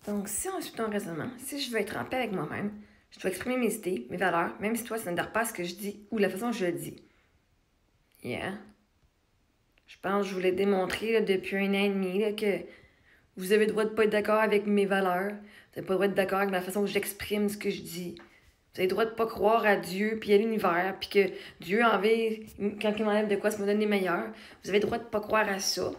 Donc, si on suit ton raisonnement, si je veux être en paix avec moi-même, je dois exprimer mes idées, mes valeurs, même si toi, ça n'adhère pas à ce que je dis ou la façon dont je le dis. Yeah. Je pense que je voulais démontrer là, depuis 1 an et demi là, que vous avez le droit de ne pas être d'accord avec mes valeurs. Vous n'avez pas le droit d'être d'accord avec la façon dont j'exprime ce que je dis. Vous avez le droit de ne pas croire à Dieu puis à l'univers, puis que Dieu quand il m'enlève de quoi, ça me donne les meilleurs. Vous avez le droit de ne pas croire à ça.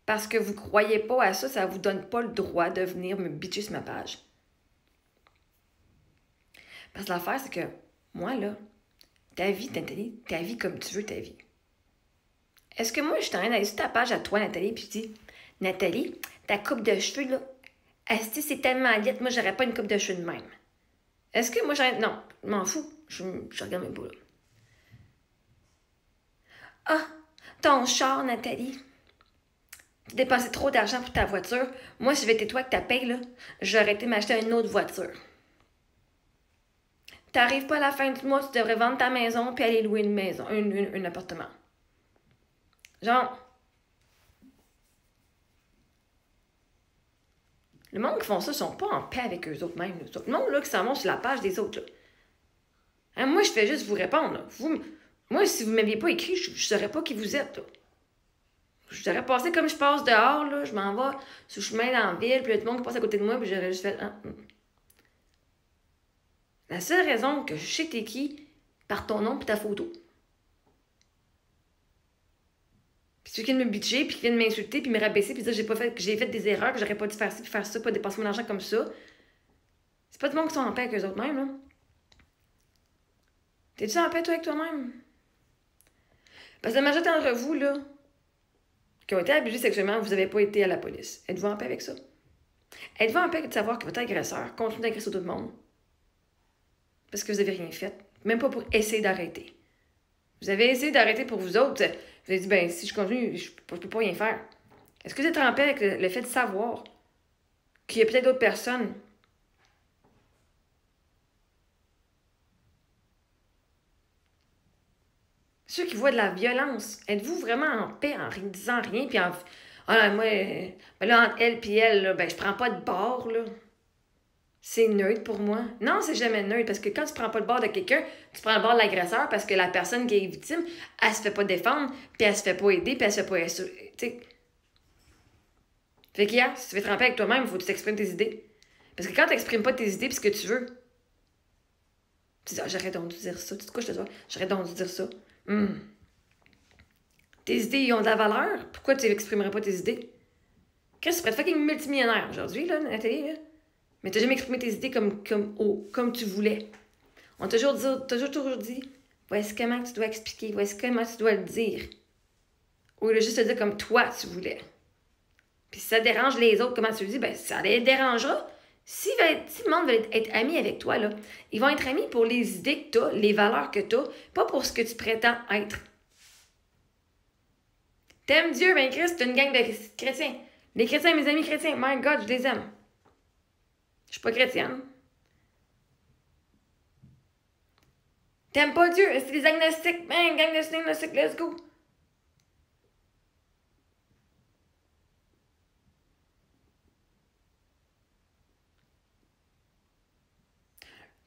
Parce que vous ne croyez pas à ça, ça ne vous donne pas le droit de venir me bitcher sur ma page. Parce que l'affaire, c'est que moi, là, ta vie, Nathalie, ta vie comme tu veux ta vie. Est-ce que moi, je suis en train d'aller sur ta page à toi, Nathalie, puis je dis, Nathalie, ta coupe de cheveux, là, asti, c'est tellement liette, moi, j'aurais pas une coupe de cheveux de même. Est-ce que moi, non, je m'en fous. Je regarde même pas, là. Ah, ton char, Nathalie. Tu dépensais trop d'argent pour ta voiture. Moi, si j'avais été toi avec ta paye, là, j'aurais été m'acheter une autre voiture. T'arrives pas à la fin du mois, tu devrais vendre ta maison puis aller louer une maison, un appartement. Genre, le monde qui font ça, ils sont pas en paix avec eux autres mêmes. Le monde là, qui s'en vont sur la page des autres. Là. Hein, moi, je fais juste vous répondre. Là. Moi, si vous ne m'aviez pas écrit, je ne saurais pas qui vous êtes. Là. Je t'aurais passé comme je passe dehors, là, je m'en vais sur le chemin dans la ville, puis il y a tout le monde qui passe à côté de moi, puis j'aurais juste fait. La seule raison que je sais t'es qui, par ton nom et ta photo. Puis tu viens de me bitcher, puis qui vient de m'insulter, puis me rabaisser, puis dire que j'ai fait des erreurs, que j'aurais pas dû faire ci, puis faire ça, pas dépenser mon argent comme ça. C'est pas tout le monde qui sont en paix avec eux autres mêmes, là. T'es-tu en paix, toi, avec toi-même? Parce que la majorité d'entre vous, là, qui ont été abusés sexuellement, vous n'avez pas été à la police. Êtes-vous en paix avec ça? Êtes-vous en paix de savoir que votre agresseur continue d'agresser tout le monde? Parce que vous n'avez rien fait. Même pas pour essayer d'arrêter. Vous avez essayé d'arrêter pour vous autres. Vous avez dit, ben, si je continue, je peux pas rien faire. Est-ce que vous êtes en paix avec le fait de savoir qu'il y a peut-être d'autres personnes ceux qui voient de la violence, êtes-vous vraiment en paix en disant rien, puis en... Ah, moi, ben là, entre elle et elle, là, ben, je prends pas de bord, là. C'est neutre pour moi. Non, c'est jamais neutre, parce que quand tu prends pas le bord de quelqu'un, tu prends le bord de l'agresseur, parce que la personne qui est victime, elle se fait pas défendre, puis elle se fait pas aider, puis elle se fait pas... Tu sais... Fait qu'hier, si tu veux te ramper avec toi-même, il faut que tu t'exprimes tes idées. Parce que quand tu n'exprimes pas tes idées puis ce que tu veux, tu dis, ah, j'aurais donc dû dire ça. Tu sais quoi, je te dis, j'aurais donc dû dire ça. Tes idées, ils ont de la valeur. Pourquoi tu n'exprimerais pas tes idées? Qu'est-ce que tu pourrais te fucking multimillionnaire aujourd'hui, là, Nathalie, là? Mais tu n'as jamais exprimé tes idées comme tu voulais. On t'a toujours dit, voici comment tu dois expliquer, voici comment tu dois le dire. Au lieu de juste te dire comme toi tu voulais. Puis si ça dérange les autres, comment tu le dis, ben ça les dérangera. Si le monde veut être ami avec toi, là, ils vont être amis pour les idées que tu as, les valeurs que tu as, pas pour ce que tu prétends être. T'aimes Dieu, ben Christ, t'es une gang de chrétiens. Les chrétiens, mes amis chrétiens, my God, je les aime. Je suis pas chrétienne. T'aimes pas Dieu, c'est des agnostiques, ben, gang de agnostiques, let's go.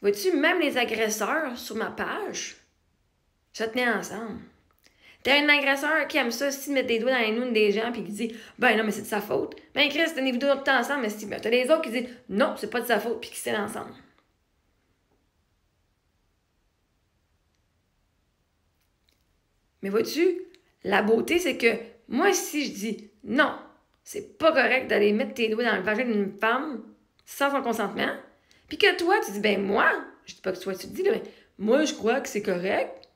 Vois-tu, même les agresseurs sur ma page, se tenaient ensemble. T'as un agresseur qui aime ça, s'il met des doigts dans les nounes des gens puis qui dit ben non, mais c'est de sa faute. Ben Chris, tenez-vous deux temps ensemble, mais si ben, t'as les autres qui disent non, c'est pas de sa faute puis qui s'aiment ensemble. Mais vois-tu, la beauté, c'est que moi, si je dis non, c'est pas correct d'aller mettre tes doigts dans le vagin d'une femme sans son consentement, puis que toi, tu dis ben moi, je dis pas que toi tu te dis, là, mais moi, je crois que c'est correct,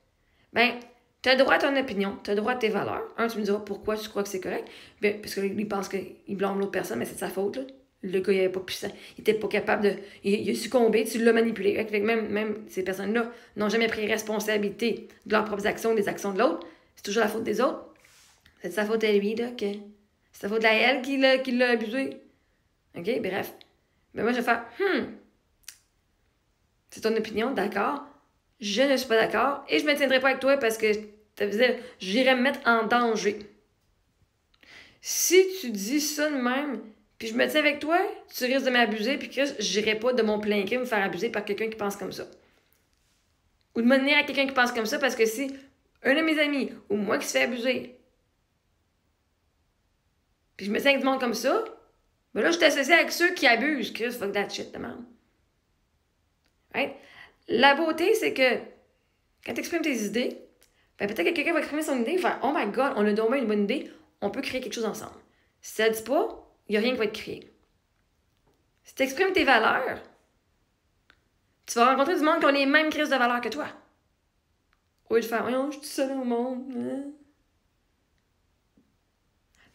ben tu as droit à ton opinion, tu as droit à tes valeurs. Tu me diras pourquoi tu crois que c'est correct. Bien, parce qu'il pense qu'il blâme l'autre personne, mais c'est de sa faute. Là. Le gars, il n'avait pas puissant. Il n'était pas capable de. Il a succombé, tu l'as manipulé. Même ces personnes-là n'ont jamais pris responsabilité de leurs propres actions, des actions de l'autre. C'est toujours la faute des autres. C'est de sa faute à lui, là, que. C'est la faute à elle qui l'a abusé. OK, bref. Mais moi, je vais faire c'est ton opinion, d'accord. Je ne suis pas d'accord et je ne me tiendrai pas avec toi parce que Ça veut dire, j'irais me mettre en danger. Si tu dis ça de même, puis je me tiens avec toi, tu risques de m'abuser, puis Chris, j'irai pas de mon plein gré me faire abuser par quelqu'un qui pense comme ça. Ou de me tenir à quelqu'un qui pense comme ça, parce que si un de mes amis ou moi qui se fait abuser, puis je me tiens avec du monde comme ça, ben là, je t'associe avec ceux qui abusent. Chris, fuck that shit, man. Right? La beauté, c'est que quand tu exprimes tes idées, ben peut-être que quelqu'un va exprimer son idée et faire oh my god, on a donc une bonne idée, on peut créer quelque chose ensemble. Si ça ne dit pas, il n'y a rien qui va être créé. Si tu exprimes tes valeurs, tu vas rencontrer du monde qui ont les mêmes crises de valeurs que toi. Au lieu de faire oh, je suis seule au monde.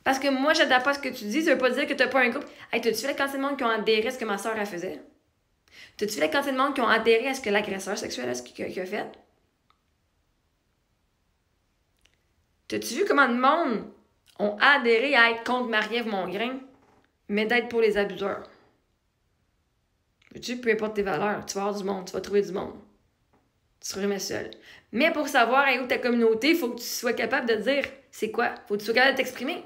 Parce que moi, j'adapte pas ce que tu dis, ça veut pas dire que tu n'as pas un groupe. Hey, t'as-tu vu la quantité de monde qui ont adhéré à ce que ma soeur elle faisait? T'as-tu vu la quantité de monde qui ont adhéré à ce que l'agresseur sexuel a fait? T'as-tu vu comment de monde ont adhéré à être contre Marie-Ève Mongrain, mais d'être pour les abuseurs? Veux-tu, peu importe tes valeurs, tu vas avoir du monde, tu vas trouver du monde. Tu seras jamais seul. Mais pour savoir où ta communauté, il faut que tu sois capable de dire c'est quoi. Faut que tu sois capable de t'exprimer.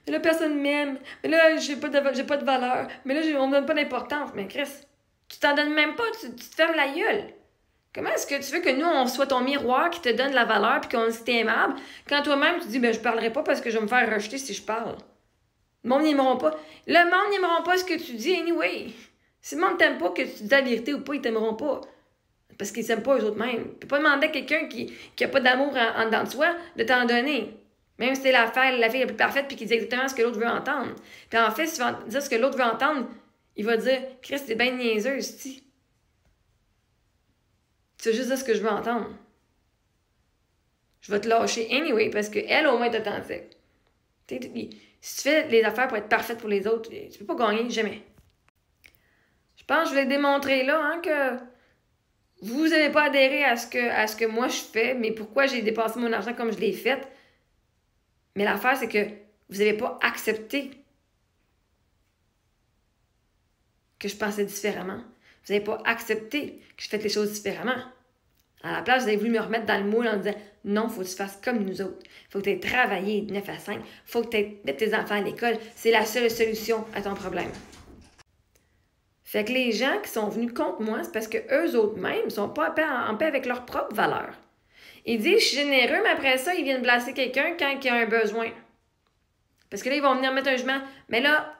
Mais là, personne m'aime. Mais là, j'ai pas de valeur. Mais là, on me donne pas d'importance. Mais Chris, tu t'en donnes même pas, tu te fermes la gueule. Comment est-ce que tu veux que nous, on soit ton miroir qui te donne la valeur puis qu'on est aimable, quand toi-même, tu dis, ben, je parlerai pas parce que je vais me faire rejeter si je parle. Le monde n'aimeront pas. Le monde n'aimeront pas ce que tu dis, anyway. Si le monde t'aime pas, que tu dis la vérité ou pas, ils t'aimeront pas. Parce qu'ils s'aiment pas eux-mêmes. Tu peux pas demander à quelqu'un qui a pas d'amour en dedans de soi de t'en donner. Même si c'est la fille la plus parfaite puis qui dit exactement ce que l'autre veut entendre. Puis en fait, si tu vas dire ce que l'autre veut entendre, il va dire, Chris, t'es bien niaiseuse, tu veux juste dire ce que je veux entendre. Je vais te lâcher anyway parce qu'elle, au moins, est authentique. Si tu fais les affaires pour être parfaite pour les autres, tu peux pas gagner, jamais. Je pense que je vais démontrer là hein, que vous n'avez pas adhéré à ce que moi je fais, mais pourquoi j'ai dépensé mon argent comme je l'ai fait. Mais l'affaire, c'est que vous n'avez pas accepté que je pensais différemment. Vous n'avez pas accepté que je fais les choses différemment. À la place, vous avez voulu me remettre dans le moule en disant non, il faut que tu fasses comme nous autres. Il faut que tu aies travaillé de 9 à 5. Il faut que tu aies mettre tes enfants à l'école. C'est la seule solution à ton problème. Fait que les gens qui sont venus contre moi, c'est parce qu'eux autres-mêmes ne sont pas en paix avec leurs propres valeurs. Ils disent je suis généreux, mais après ça, ils viennent blesser quelqu'un quand il a un besoin. Parce que là, ils vont venir mettre un jugement. Mais là,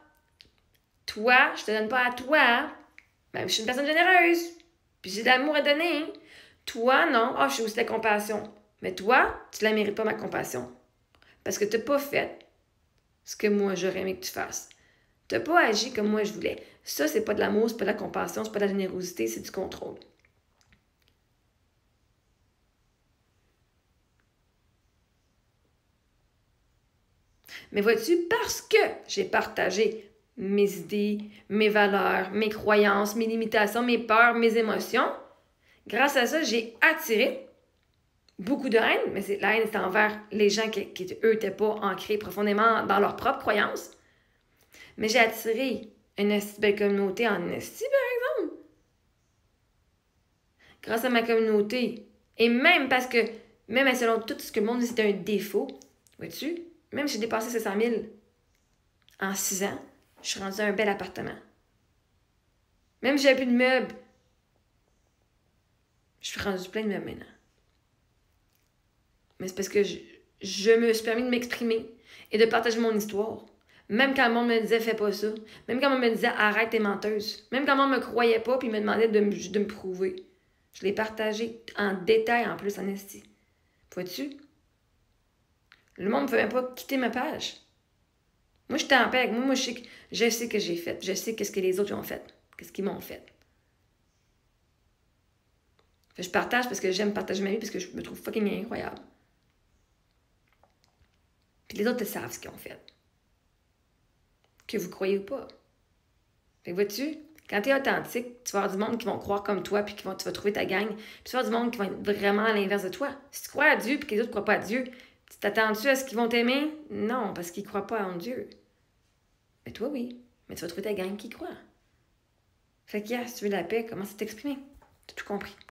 toi, je te donne pas à toi. Même je suis une personne généreuse. Puis j'ai de l'amour à donner. Toi, non. Ah, je suis aussi de la compassion. Mais toi, tu ne la mérites pas, ma compassion. Parce que tu n'as pas fait ce que moi, j'aurais aimé que tu fasses. Tu n'as pas agi comme moi, je voulais. Ça, c'est pas de l'amour, c'est pas de la compassion, c'est pas de la générosité, c'est du contrôle. Mais vois-tu, parce que j'ai partagé mes idées, mes valeurs, mes croyances, mes limitations, mes peurs, mes émotions, grâce à ça, j'ai attiré beaucoup de haine, mais la haine, c'est envers les gens qui eux, n'étaient pas ancrés profondément dans leurs propres croyances. Mais j'ai attiré une belle communauté en esti, par exemple. Grâce à ma communauté. Et même parce que, même selon tout ce que le monde dit, c'était un défaut, vois-tu, même si j'ai dépassé 700 000 en 6 ans, je suis rendue à un bel appartement. Même si j'avais plus de meubles, je suis rendue plein de meubles maintenant. Mais c'est parce que je me suis permis de m'exprimer et de partager mon histoire. Même quand le monde me disait « fais pas ça », même quand le monde me disait « arrête, t'es menteuse », même quand le monde me croyait pas et me demandait de me prouver. Je l'ai partagé en détail en plus en esti. Vois-tu? Le monde ne peut même pas quitter ma page. Moi, je suis en paix avec moi. Moi, je sais que j'ai fait. Je sais qu'est-ce que les autres ont fait. Qu'est-ce qu'ils m'ont fait. Je partage parce que j'aime partager ma vie parce que je me trouve fucking incroyable. Puis les autres savent ce qu'ils ont fait. Que vous croyez ou pas. Fait que vois-tu, quand tu es authentique, tu vas avoir du monde qui vont croire comme toi, puis tu vas trouver ta gang. Puis tu vas avoir du monde qui va être vraiment à l'inverse de toi. Si tu crois à Dieu, puis que les autres ne croient pas à Dieu, tu t'attends-tu à ce qu'ils vont t'aimer? Non, parce qu'ils ne croient pas en Dieu. Mais toi, oui. Mais tu vas trouver ta gang qui croit. Fait que, si tu veux la paix, commence à t'exprimer. Tu as tout compris.